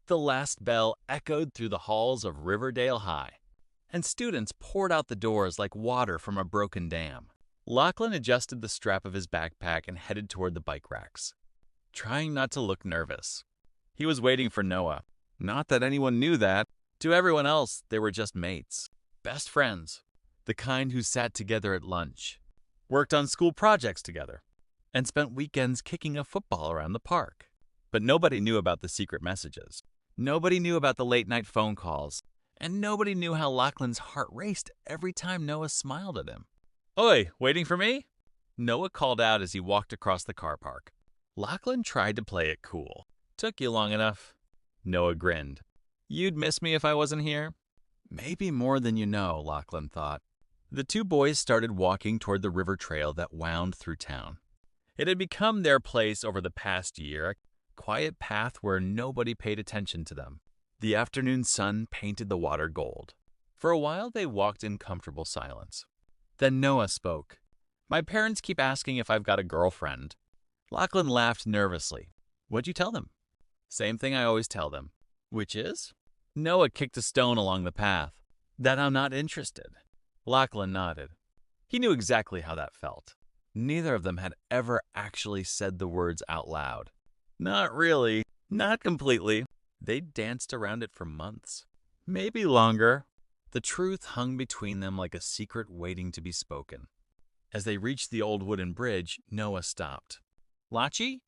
The last bell echoed through the halls of Riverdale High, and students poured out the doors like water from a broken dam. Lachlan adjusted the strap of his backpack and headed toward the bike racks, trying not to look nervous. He was waiting for Noah. Not that anyone knew that. To everyone else, they were just mates, best friends, the kind who sat together at lunch, worked on school projects together, and spent weekends kicking a football around the park. But nobody knew about the secret messages. Nobody knew about the late-night phone calls. And nobody knew how Lachlan's heart raced every time Noah smiled at him. "Oi, waiting for me?" Noah called out as he walked across the car park. Lachlan tried to play it cool. "Took you long enough." Noah grinned. "You'd miss me if I wasn't here?" Maybe more than you know, Lachlan thought. The two boys started walking toward the river trail that wound through town. It had become their place over the past year, a quiet path where nobody paid attention to them. The afternoon sun painted the water gold. For a while, they walked in comfortable silence. Then Noah spoke. "My parents keep asking if I've got a girlfriend." Lachlan laughed nervously. "What'd you tell them?" "Same thing I always tell them." "Which is?" Noah kicked a stone along the path. "That I'm not interested." Lachlan nodded. He knew exactly how that felt. Neither of them had ever actually said the words out loud. Not really. Not completely. They'd danced around it for months. Maybe longer. The truth hung between them like a secret waiting to be spoken. As they reached the old wooden bridge, Noah stopped. "Lachi?"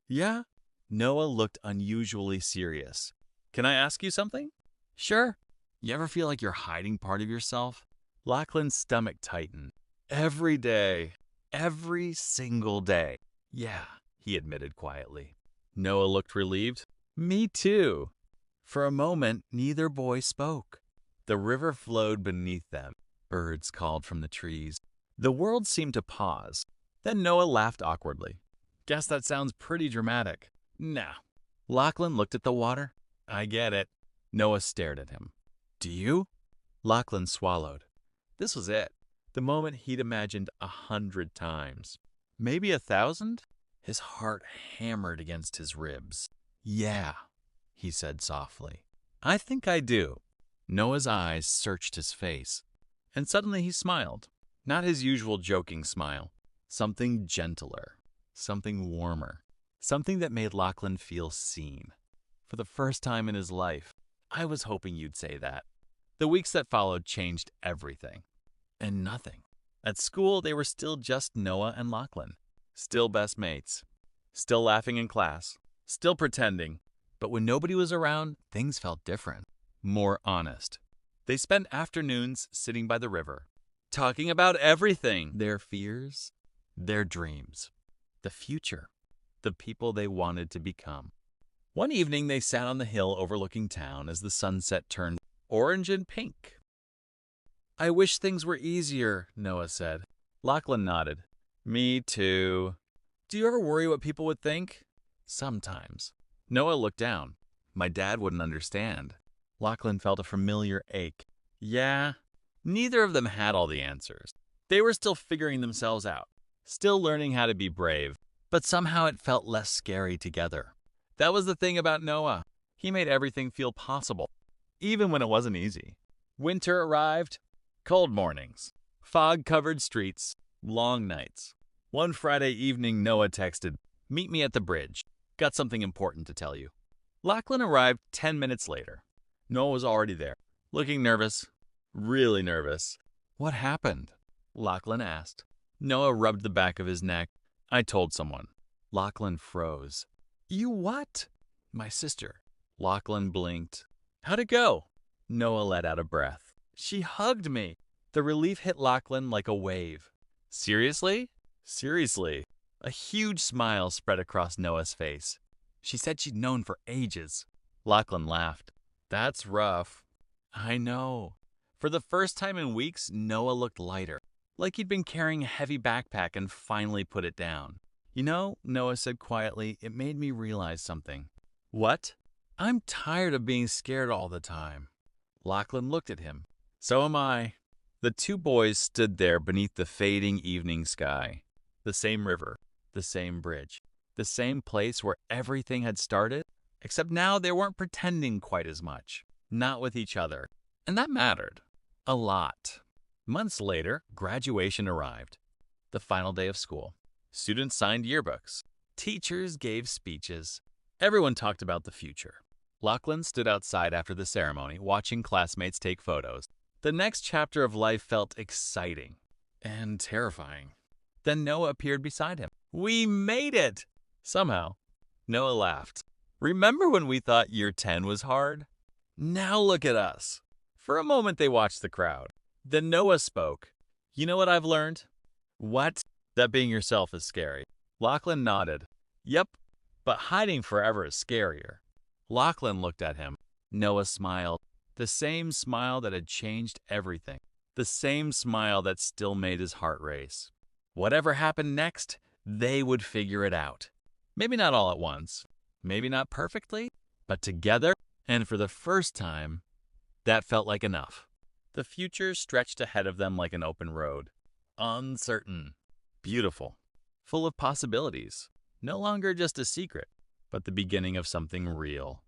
"Yeah?" Noah looked unusually serious. "Can I ask you something?" "Sure." "You ever feel like you're hiding part of yourself?" Lachlan's stomach tightened. "Every day. Every single day." "Yeah," he admitted quietly. Noah looked relieved. "Me too." For a moment, neither boy spoke. The river flowed beneath them. Birds called from the trees. The world seemed to pause. Then Noah laughed awkwardly. "Guess that sounds pretty dramatic." "Nah." Lachlan looked at the water. "I get it." Noah stared at him. "Do you?" Lachlan swallowed. This was it. The moment he'd imagined 100 times. Maybe 1,000? His heart hammered against his ribs. "Yeah," he said softly. "I think I do." Noah's eyes searched his face. And suddenly he smiled. Not his usual joking smile. Something gentler. Something warmer. Something that made Lachlan feel seen. For the first time in his life. "I was hoping you'd say that." The weeks that followed changed everything. And nothing. At school, they were still just Noah and Lachlan. Still best mates. Still laughing in class. Still pretending. But when nobody was around, things felt different. More honest. They spent afternoons sitting by the river, talking about everything. Their fears, their dreams, the future, the people they wanted to become. One evening, they sat on the hill overlooking town as the sunset turned orange and pink. "I wish things were easier," Noah said. Lachlan nodded. "Me too." "Do you ever worry what people would think?" "Sometimes." Noah looked down. "My dad wouldn't understand." Lachlan felt a familiar ache. "Yeah." Neither of them had all the answers. They were still figuring themselves out, still learning how to be brave, but somehow it felt less scary together. That was the thing about Noah. He made everything feel possible, even when it wasn't easy. Winter arrived. Cold mornings. Fog-covered streets. Long nights. One Friday evening, Noah texted, "Meet me at the bridge. Got something important to tell you." Lachlan arrived 10 minutes later. Noah was already there, looking nervous. Really nervous. "What happened?" Lachlan asked. Noah rubbed the back of his neck. "I told someone." Lachlan froze. "You what?" "My sister." Lachlan blinked. "How'd it go?" Noah let out a breath. "She hugged me." The relief hit Lachlan like a wave. "Seriously?" "Seriously." A huge smile spread across Noah's face. "She said she'd known for ages." Lachlan laughed. "That's rough." "I know." For the first time in weeks, Noah looked lighter, like he'd been carrying a heavy backpack and finally put it down. "You know," Noah said quietly, "it made me realize something." "What?" "I'm tired of being scared all the time." Lachlan looked at him. "So am I." The two boys stood there beneath the fading evening sky. The same river, the same bridge, the same place where everything had started, Except now they weren't pretending quite as much. Not with each other. And that mattered. A lot. Months later, graduation arrived. The final day of school. Students signed yearbooks. Teachers gave speeches. Everyone talked about the future. Lachlan stood outside after the ceremony, watching classmates take photos. The next chapter of life felt exciting and terrifying. Then Noah appeared beside him. "We made it!" Somehow, Noah laughed. "Remember when we thought year 10 was hard? Now look at us." For a moment, they watched the crowd. Then Noah spoke. "You know what I've learned?" "What?" "That being yourself is scary." Lachlan nodded. "Yep, but hiding forever is scarier." Lachlan looked at him. Noah smiled. The same smile that had changed everything. The same smile that still made his heart race. Whatever happened next, they would figure it out. Maybe not all at once. Maybe not perfectly. But together, and for the first time, that felt like enough. The future stretched ahead of them like an open road. Uncertain. Beautiful. Full of possibilities. No longer just a secret, but the beginning of something real.